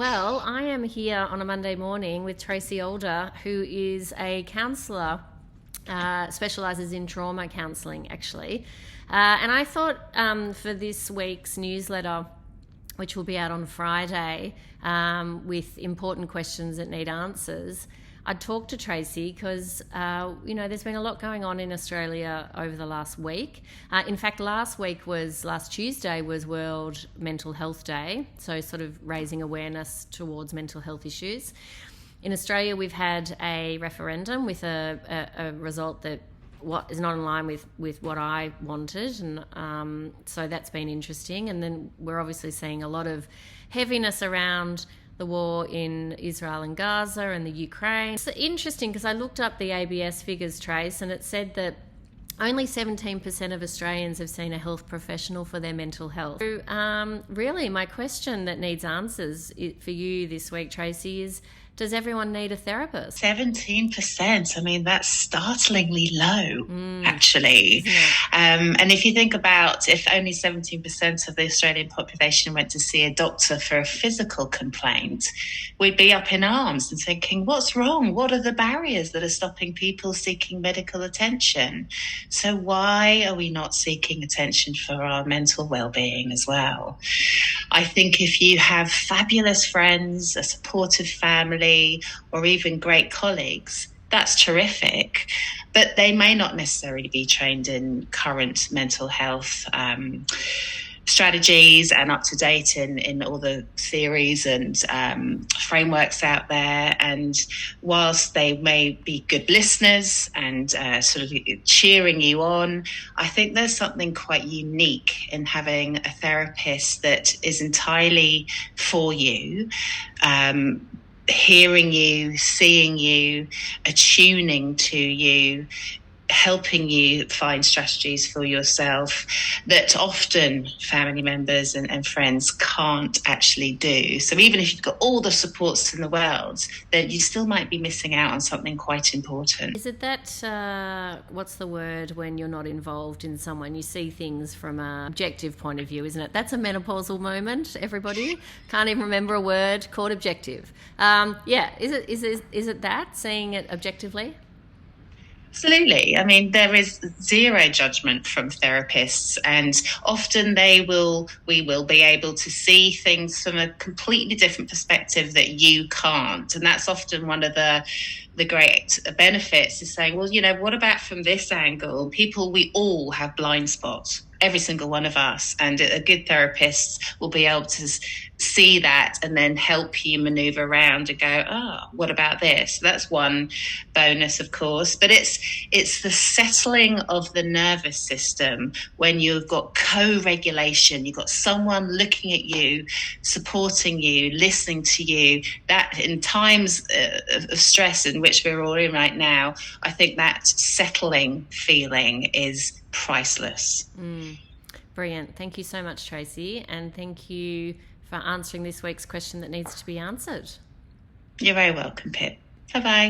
Well, I am here on a Monday morning with Tracey Alder, who is a counsellor, specialises in trauma counselling, actually. And I thought for this week's newsletter, which will be out on Friday, with important questions that need answers, I'd talk to Tracey because, there's been a lot going on in Australia over the last week. In fact, last Tuesday was World Mental Health Day, so sort of raising awareness towards mental health issues. In Australia, we've had a referendum with a result that is not in line with what I wanted, and so that's been interesting. And then we're obviously seeing a lot of heaviness around the war in Israel and Gaza and the Ukraine. It's interesting because I looked up the ABS figures, Trace, and it said that only 17% of Australians have seen a health professional for their mental health. So, really, my question that needs answers for you this week, Tracey, is: does everyone need a therapist? 17%. I mean, that's startlingly low, actually. And if you think about if only 17% of the Australian population went to see a doctor for a physical complaint, we'd be up in arms and thinking, what's wrong? What are the barriers that are stopping people seeking medical attention? So why are we not seeking attention for our mental well-being as well? I think if you have fabulous friends, a supportive family, or even great colleagues, that's terrific. But they may not necessarily be trained in current mental health strategies and up to date in all the theories and frameworks out there. And whilst they may be good listeners and sort of cheering you on, I think there's something quite unique in having a therapist that is entirely for you, hearing you, seeing you, attuning to you, helping you find strategies for yourself that often family members and friends can't actually do. So even if you've got all the supports in the world, then you still might be missing out on something quite important. Is it that, what's the word when you're not involved in someone? You see things from an objective point of view, isn't it? That's a menopausal moment, everybody. Can't even remember a word called objective. Is it that, seeing it objectively? Absolutely. I mean, there is zero judgment from therapists, and often we will be able to see things from a completely different perspective that you can't. And that's often one of the great benefits, is saying, well, what about from this angle? We all have blind spots, every single one of us, and a good therapist will be able to see that and then help you maneuver around and go, what about this? So that's one bonus, of course, but it's the settling of the nervous system when you've got co-regulation, you've got someone looking at you, supporting you, listening to you. That in times of stress in which we're all in right now, I think that settling feeling is priceless. Brilliant. Thank you so much, Tracey, and thank you for answering this week's question that needs to be answered. You're very welcome, Pip. Bye-bye.